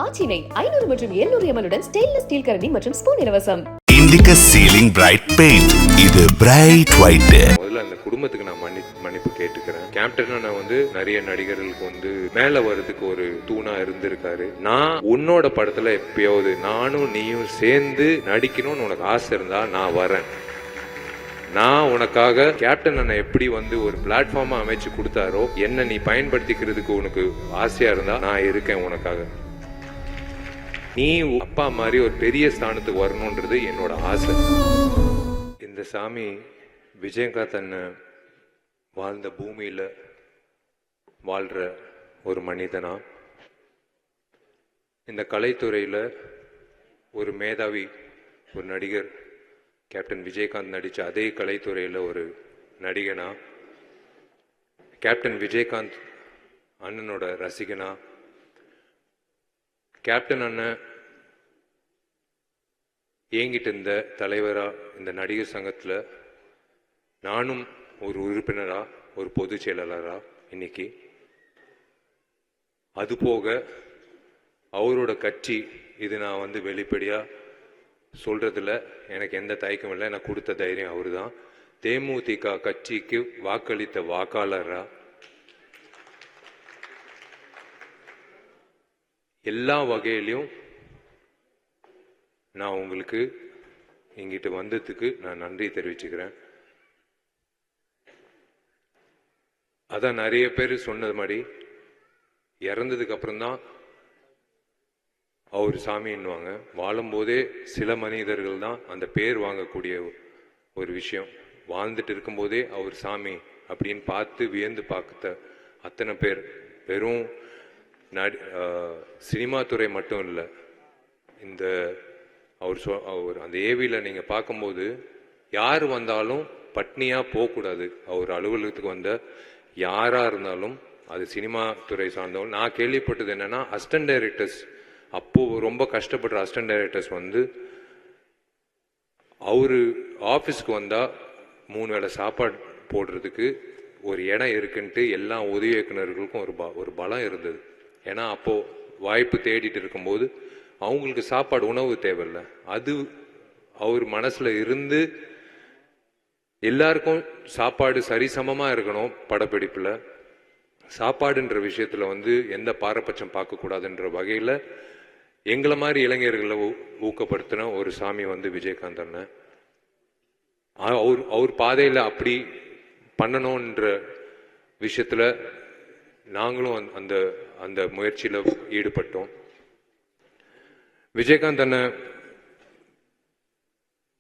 ஆச்சினை 500 மற்றும் 700 ml stainless steel கரண்டி மற்றும் ஸ்பூன் இலவசம். இண்டிகா சீலிங் பிரைட் பெயிண்ட், இது பிரைட் ஒயிட். முதல்ல அந்த குடும்பத்துக்கு நான் மன்னிப்பு கேட்டுக்கிறேன். கேப்டனா நான் வந்து நிறைய நடிகர்களுக்கு வந்து மேல வர்றதுக்கு ஒரு தூணா இருந்திருக்காரு. நான் உன்னோட படத்துல எப்பயாவது நானும் நீயும் சேர்ந்து நடிக்கணும்னு உனக்கு ஆசை இருந்தா நான் வரேன். நான் உனக்காக கேப்டன் அண்ணன் எப்படி வந்து ஒரு பிளாட்ஃபார்மா அமைச்சு கொடுத்தாரோ, என்ன நீ பயன்படுத்திக்கிறதுக்கு உனக்கு ஆசையா இருந்தா நான் இருக்கேன் உனக்காக. நீ அப்பா மாதிரி ஒரு பெரிய ஸ்தானத்துக்கு வரணும்ன்றது என்னோட ஆசை. இந்த சாமி விஜயகாந்த் அண்ணன் வாழ்ந்த பூமியில வாழ்ற ஒரு மனிதனா, இந்த கலைத்துறையில ஒரு மேதாவி, ஒரு நடிகர், கேப்டன் விஜயகாந்த் நடித்த அதே கலைத்துறையில் ஒரு நடிகனா, கேப்டன் விஜயகாந்த் அண்ணனோட ரசிகனா, கேப்டன் அண்ணன் ஏங்கிட்டு இருந்த தலைவராக இந்த நடிகர் சங்கத்தில் நானும் ஒரு உறுப்பினராக, ஒரு பொதுச் செயலாளராக இன்னைக்கு, அதுபோக அவரோட கட்சி, இது நான் வந்து வெளிப்படையாக சொல்றதுல எனக்கு எந்த தயக்கம் இல்லை. எனக்கு கொடுத்த தைரியம் அவரு தான். தேமுதிக கட்சிக்கு வாக்களித்த வாக்காளரா எல்லா வகையிலையும் நான் உங்களுக்கு இங்கிட்டு வந்ததுக்கு நான் நன்றி தெரிவிச்சுக்கிறேன். அதான் நிறைய பேர் சொன்னது மாதிரி இறந்ததுக்கு அப்புறம்தான் அவர் சாமின்னுவாங்க. வாழும்போதே சில மனிதர்கள் தான் அந்த பேர் வாங்கக்கூடிய ஒரு விஷயம். வாழ்ந்துட்டு இருக்கும்போதே அவர் சாமி அப்படின்னு பார்த்து வியந்து பார்த்த அத்தனை பேர், வெறும் சினிமா துறை மட்டும் இல்லை, இந்த அவர் அந்த ஏவியில் நீங்கள் பார்க்கும்போது யார் வந்தாலும் பட்னியாக போகக்கூடாது. அவர் அலுவலகத்துக்கு வந்த யாராக இருந்தாலும், அது சினிமா துறை சார்ந்தவங்க. நான் கேள்விப்பட்டது என்னன்னா, அசிஸ்டன்ட் டைரக்டர்ஸ், அப்போது ரொம்ப கஷ்டப்படுற அசிஸ்டன்ட் டைரக்டர்ஸ் வந்து அவரு ஆஃபீஸ்க்கு வந்தால் 3 வேளை சாப்பாடு போடுறதுக்கு ஒரு இடம் இருக்குன்ட்டு எல்லா உதவி இயக்குநர்களுக்கும் ஒரு பலம் இருந்தது. ஏன்னா அப்போது வாய்ப்பு தேடிட்டு இருக்கும்போது அவங்களுக்கு சாப்பாடு, உணவு தேவையில்லை. அது அவர் மனசில் இருந்து எல்லாருக்கும் சாப்பாடு சரிசமமாக இருக்கணும். படப்பிடிப்பில் சாப்பாடுன்ற விஷயத்தில் வந்து எந்த பாரபட்சம் பார்க்கக்கூடாதுன்ற வகையில் எங்களை மாதிரி இளைஞர்களை ஊக்கப்படுத்தின ஒரு சாமி வந்து விஜயகாந்த் அண்ணன். அவர் பாதையில் அப்படி பண்ணணுன்ற விஷயத்தில் நாங்களும் அந்த அந்த முயற்சியில் ஈடுபட்டோம். விஜயகாந்த் அண்ணன்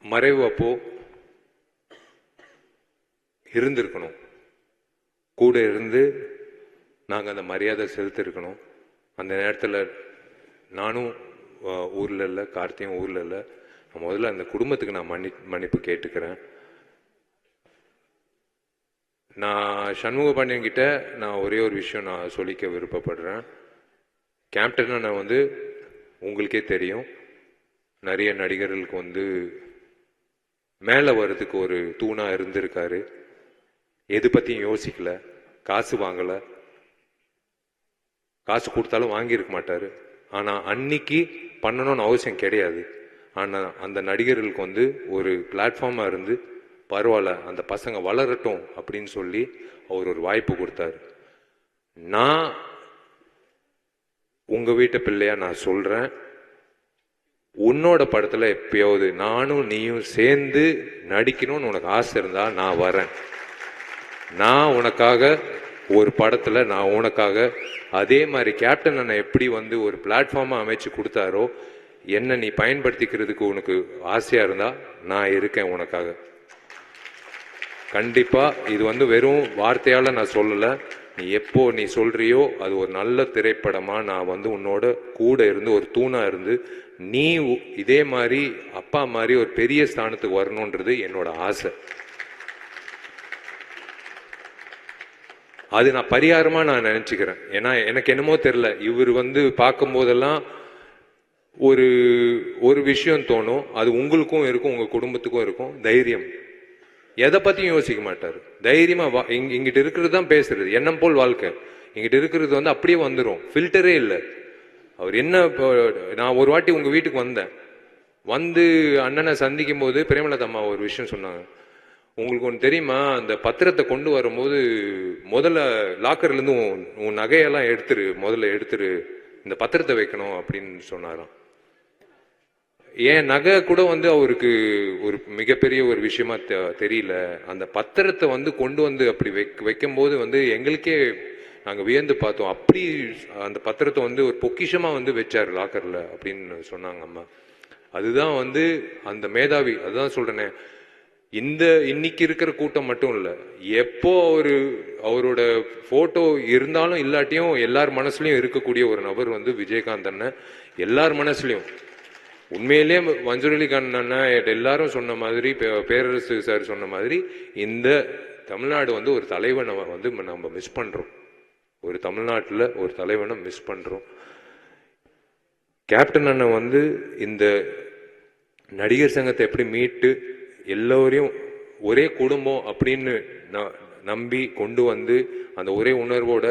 மறைவு அப்போ இருந்திருக்கணும், கூட இருந்து நாங்கள் அந்த மரியாதை செலுத்திருக்கணும். அந்த நேரத்தில் நானும் ஊரில் இல்லை, கார்த்தியும் ஊரில் இல்லை. நான் முதல்ல அந்த குடும்பத்துக்கு நான் மன்னிப்பு கேட்டுக்கிறேன். நான் சண்முக பாண்டியன்கிட்ட நான் ஒரே ஒரு விஷயம் நான் சொல்லிக்க விருப்பப்படுறேன். கேப்டனா நான் வந்து உங்களுக்கே தெரியும், நிறைய நடிகர்களுக்கு வந்து மேலே வர்றதுக்கு ஒரு தூணாக இருந்திருக்காரு. எது பற்றியும் யோசிக்கல, காசு வாங்கலை, காசு கொடுத்தாலும் வாங்கியிருக்க மாட்டார். ஆனால் அன்னைக்கு பண்ணணும்னு அவசியம் கிடையாது. ஆனால் அந்த நடிகர்களுக்கு வந்து ஒரு பிளாட்ஃபார்மாக இருந்து, பரவாயில்ல அந்த பசங்க வளரட்டும் அப்படின்னு சொல்லி அவர் ஒரு வாய்ப்பு கொடுத்தாரு. நான் உங்கள் வீட்டு பிள்ளையா நான் சொல்கிறேன், உன்னோட படத்தில் எப்பயாவது நானும் நீயும் சேர்ந்து நடிக்கணும்னு உனக்கு ஆசை இருந்தால் நான் வரேன். நான் உனக்காக ஒரு படத்தில் நான் உனக்காக அதே மாதிரி கேப்டன் அண்ணன் எப்படி வந்து ஒரு பிளாட்ஃபார்மாக அமைச்சு கொடுத்தாரோ, என்ன நீ பயன்படுத்திக்கிறதுக்கு உனக்கு ஆசையாக இருந்தால் நான் இருக்கேன் உனக்காக. கண்டிப்பாக இது வந்து வெறும் வார்த்தையால் நான் சொல்லலை. நீ எப்போ நீ சொல்கிறியோ அது ஒரு நல்ல திரைப்படமாக நான் வந்து உன்னோட கூட இருந்து ஒரு தூணாக இருந்து, நீ இதே மாதிரி அப்பா மாதிரி ஒரு பெரிய ஸ்தானத்துக்கு வரணுன்றது என்னோட ஆசை. அது நான் பரிகாரமாக நான் நினச்சிக்கிறேன். ஏன்னா எனக்கு என்னமோ தெரில, இவர் வந்து பார்க்கும் போதெல்லாம் ஒரு விஷயம் தோணும். அது உங்களுக்கும் இருக்கும், உங்கள் குடும்பத்துக்கும் இருக்கும். தைரியம், எதை பற்றியும் யோசிக்க மாட்டார். தைரியமாக இங்கிட்ட இருக்கிறது தான் பேசுறது, எண்ணம் போல் வாழ்க்கை. இங்கிட்ட இருக்கிறது வந்து அப்படியே வந்துடும், ஃபில்டரே இல்லை. அவர் என்ன இப்போ நான் ஒரு வாட்டி உங்கள் வீட்டுக்கு வந்தேன், வந்து அண்ணனை சந்திக்கும் போது பிரேமலதா அம்மா ஒரு விஷயம் சொன்னாங்க. உங்களுக்கு ஒன்று தெரியுமா, அந்த பத்திரத்தை கொண்டு வரும்போது முதல்ல லாக்கர்லேருந்து உன் நகையெல்லாம் முதல்ல எடுத்துரு, இந்த பத்திரத்தை வைக்கணும் அப்படின்னு சொன்னாராம். என் நகை கூட வந்து அவருக்கு ஒரு மிகப்பெரிய ஒரு விஷயமா தெரியல. அந்த பத்திரத்தை வந்து கொண்டு வந்து அப்படி வைக்கும்போது வந்து எங்களுக்கே நாங்கள் வியந்து பார்த்தோம். அப்படி அந்த பத்திரத்தை வந்து ஒரு பொக்கிஷமாக வந்து வச்சார் லாக்கரில் அப்படின்னு சொன்னாங்க அம்மா. அதுதான் வந்து அந்த மேதாவி. அதுதான் சொல்கிறேனே, இன்னைக்கு இருக்கிற கூட்டம் மட்டும் இல்லை, எப்போ அவரோட ஃபோட்டோ இருந்தாலும் இல்லாட்டியும் எல்லார் மனசுலையும் இருக்கக்கூடிய ஒரு நபர் வந்து விஜயகாந்த் அண்ணன். எல்லார் மனசுலையும் உண்மையிலேயே மன்சூர் அலிகான் அண்ணன் எல்லாரும் சொன்ன மாதிரி, பேரரசு சார் சொன்ன மாதிரி, இந்த தமிழ்நாடு வந்து ஒரு தலைவனை வந்து நம்ம மிஸ் பண்ணுறோம். ஒரு தமிழ்நாட்டில் ஒரு தலைவனை மிஸ் பண்ணுறோம். கேப்டன் அண்ணன் வந்து இந்த நடிகர் சங்கத்தை எப்படி மீட்டு எல்லோரையும் ஒரே குடும்பம் அப்படின்னு நம்பி கொண்டு வந்து அந்த ஒரே உணர்வோட,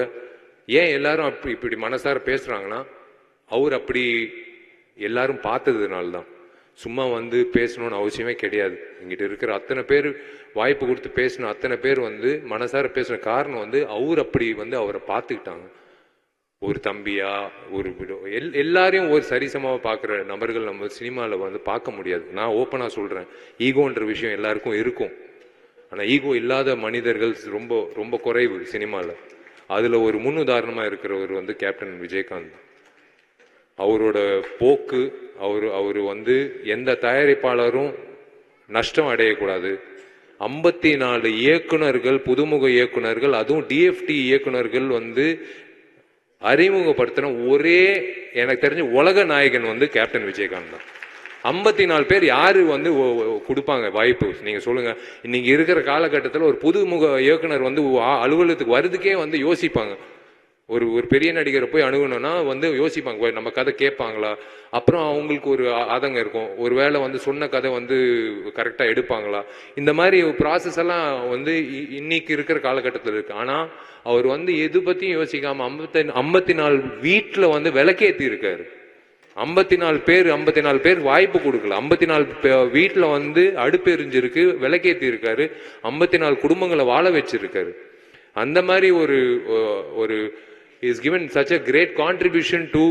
ஏன் எல்லாரும் இப்படி மனசார பேசுகிறாங்கன்னா, அவர் அப்படி எல்லாரும் பார்த்ததுனால்தான். சும்மா வந்து பேசணும்னு அவசியமே கிடையாது. இங்கிட்ட இருக்கிற அத்தனை பேர் வாய்ப்பு கொடுத்து பேசின அத்தனை பேர் வந்து மனசார பேசுன காரணம் வந்து அவர் அப்படி வந்து அவரை பார்த்துக்கிட்டாங்க. ஒரு தம்பியா, ஒரு எல்லாரையும் ஒரு சரிசமாக பார்க்குற நபர்கள் நம்ம சினிமாவில் வந்து பார்க்க முடியாது. நான் ஓப்பனாக சொல்கிறேன், ஈகோன்ற விஷயம் எல்லாருக்கும் இருக்கும். ஆனால் ஈகோ இல்லாத மனிதர்கள் ரொம்ப ரொம்ப குறைவு சினிமாவில். அதில் ஒரு முன்னுதாரணமாக இருக்கிறவர் வந்து கேப்டன் விஜயகாந்த். அவரோட போக்கு, அவர் வந்து எந்த தயாரிப்பாளரும் நஷ்டம் அடையக்கூடாது. 54 இயக்குனர்கள், புதுமுக இயக்குனர்கள், அதுவும் டிஎஃப்டி இயக்குனர்கள் வந்து அறிமுகப்படுத்தின ஒரே எனக்கு தெரிஞ்ச உலக நாயகன் வந்து கேப்டன் விஜயகாந்த் தான். 54 பேர் யாரு வந்து கொடுப்பாங்க வாய்ப்பு? நீங்க சொல்லுங்க. இன்னைக்கு இருக்கிற காலகட்டத்தில் ஒரு புதுமுக இயக்குனர் வந்து அலுவலகத்துக்கு வர்றதுக்கே வந்து யோசிப்பாங்க. ஒரு பெரிய நடிகரை போய் அணுகணும்னா வந்து யோசிப்பாங்க, நம்ம கதை கேட்பாங்களா, அப்புறம் அவங்களுக்கு ஒரு ஆதங்கம் இருக்கும், ஒரு வேளை வந்து சொன்ன கதை வந்து கரெக்டாக எடுப்பாங்களா, இந்த மாதிரி ப்ராசஸ் எல்லாம் வந்து இன்னைக்கு இருக்கிற காலகட்டத்தில் இருக்கு. ஆனால் அவர் வந்து எது பற்றியும் யோசிக்காம 54 வீட்டில் வந்து விளக்கேற்றி இருக்காரு. 54 பேர் வாய்ப்பு கொடுக்கல. 54 வீட்டில் வந்து அடுப்பு எரிஞ்சிருக்கு, விளக்கேற்றி இருக்காரு. 54 குடும்பங்களை வாழ வச்சிருக்காரு. அந்த மாதிரி ஒரு is given such a great contribution to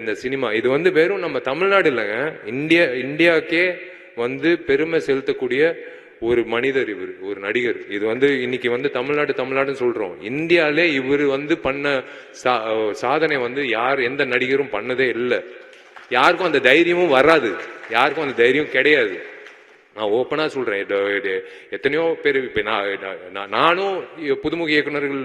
இந்த சினிமா. இது வந்து வெறும் நம்ம தமிழ்நாடு இல்லைங்க, இந்தியாக்கே வந்து பெருமை செலுத்தக்கூடிய ஒரு மனிதர் இவர், ஒரு நடிகர். இது வந்து இன்னைக்கு வந்து தமிழ்நாடுன்னு சொல்றோம். இந்தியாவிலே இவர் வந்து பண்ண சாதனை வந்து எந்த நடிகரும் பண்ணதே இல்லை. யாருக்கும் அந்த தைரியமும் வராது, யாருக்கும் அந்த தைரியம் கிடையாது. நான் ஓப்பனாக சொல்கிறேன். எத்தனையோ பேர் இப்போ நானும் புதுமுக இயக்குநர்கள்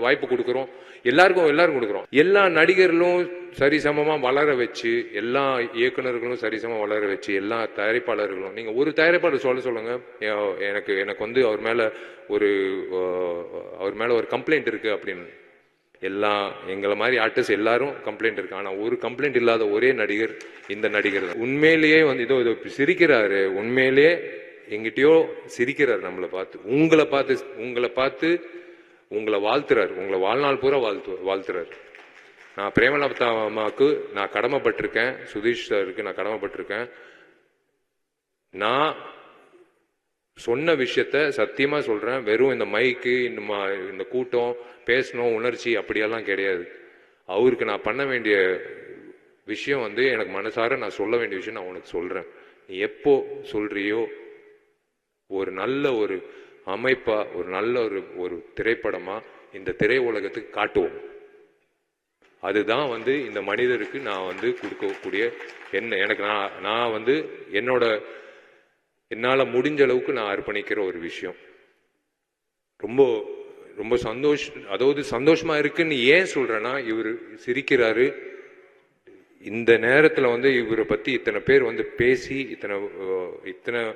வாய்ப்பு கொடுக்குறோம், எல்லாருக்கும் கொடுக்குறோம். எல்லா நடிகர்களும் சரிசமமாக வளர வச்சு, எல்லா இயக்குநர்களும் சரிசமமாக வளர வச்சு, எல்லா தயாரிப்பாளர்களும், நீங்கள் ஒரு தயாரிப்பாளர் சொல்லுங்கள், எனக்கு வந்து அவர் மேலே ஒரு கம்ப்ளைண்ட் இருக்குது அப்படின்னு. எங்களை மாதிரி ஆர்டிஸ்ட் எல்லாரும் கம்ப்ளைண்ட் இருக்கு. ஆனால் ஒரு கம்ப்ளைண்ட் இல்லாத ஒரே நடிகர் இந்த நடிகர் தான். உண்மையிலேயே வந்து இதோ சிரிக்கிறாரு, உண்மையிலேயே எங்கிட்டயோ சிரிக்கிறார். நம்மளை பார்த்து, உங்களை பார்த்து உங்களை வாழ்த்துறாரு, உங்களை வாழ்நாள் பூரா வாழ்த்துறாரு. நான் பிரேமலதா அம்மாவுக்கு நான் கடமைப்பட்டிருக்கேன், சுதீஷ் சாருக்கு நான் கடமைப்பட்டிருக்கேன். நான் சொன்ன விஷயத்த சத்தியமா சொல்றேன். வெறும் இந்த மைக்கு, இந்த கூட்டம், பேசணும், உணர்ச்சி அப்படியெல்லாம் கிடையாது. அவருக்கு நான் பண்ண வேண்டிய விஷயம் வந்து, எனக்கு மனசார நான் சொல்ல வேண்டிய விஷயம் நான் உனக்கு சொல்றேன். நீ எப்போ சொல்றியோ, ஒரு நல்ல ஒரு அமைப்பா, ஒரு நல்ல ஒரு திரைப்படமா இந்த திரை உலகத்துக்கு காட்டுவோம். அதுதான் வந்து இந்த மனிதருக்கு நான் வந்து கொடுக்கக்கூடிய எனக்கு நான் வந்து என்னால் முடிஞ்ச அளவுக்கு நான் அர்ப்பணிக்கிற ஒரு விஷயம். ரொம்ப ரொம்ப சந்தோஷமா இருக்குன்னு ஏன் சொல்றேன்னா, இவர் சிரிக்கிறாரு. இந்த நேரத்தில் வந்து இவரை பற்றி இத்தனை பேர் வந்து பேசி, இத்தனை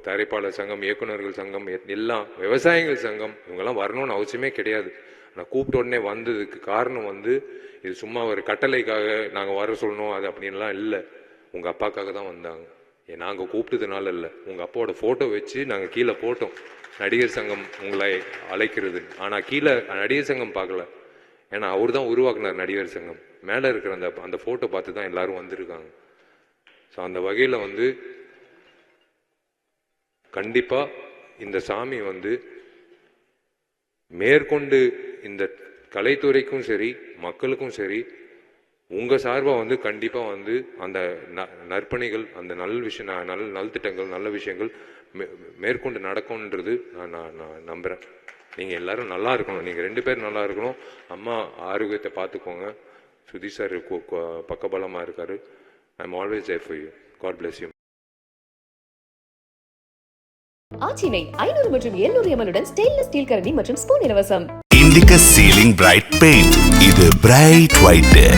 தயாரிப்பாளர் சங்கம், இயக்குநர்கள் சங்கம், எல்லாம் விவசாயிகள் சங்கம், இவங்கெல்லாம் வரணும்னு அவசியமே கிடையாது. நான் கூப்பிட்ட உடனே வந்ததுக்கு காரணம் வந்து, இது சும்மா ஒரு கட்டளைக்காக நாங்கள் வர சொல்லணும் அது அப்படின்லாம் இல்லை. உங்கள் அப்பாக்காக தான் வந்தாங்க. நாங்கள் கூப்பிட்டதுனால இல்லை, உங்கள் அப்பாவோட ஃபோட்டோ வச்சு நாங்கள் கீழே போட்டோம், நடிகர் சங்கம் உங்களை அழைக்கிறது. ஆனால் கீழே நடிகர் சங்கம் பார்க்கல, ஏன்னா அவர் தான் உருவாக்குனார் நடிகர் சங்கம். மேலே இருக்கிற அந்த ஃபோட்டோ பார்த்து தான் எல்லாரும் வந்திருக்காங்க. ஸோ அந்த வகையில் வந்து கண்டிப்பாக இந்த சாமி வந்து மேற்கொண்டு இந்த கலைத்துறைக்கும் சரி மக்களுக்கும் சரி உங்கள் சார்பாக வந்து கண்டிப்பாக வந்து அந்த நற்பணிகள், அந்த நல்திட்டங்கள், நல்ல விஷயங்கள் மேற்கொண்டு நடக்கும்ன்றது நான் நம்புகிறேன். நீங்கள் எல்லாரும் நல்லா இருக்கணும், நீங்கள் 2 பேரும் நல்லா இருக்கணும். அம்மா ஆரோக்கியத்தை பார்த்துக்கோங்க. சுதீஷ் சார் பக்கபலமாக இருக்கார். I am always there for you. God bless you. ஆச்சினை 500 மற்றும் 700 ml ஸ்டெயின்லெஸ் ஸ்டீல் கரண்டி மற்றும் ஸ்பூன் இலவசம். Indica ceiling bright paint. இது பிரைட் ஒயிட்.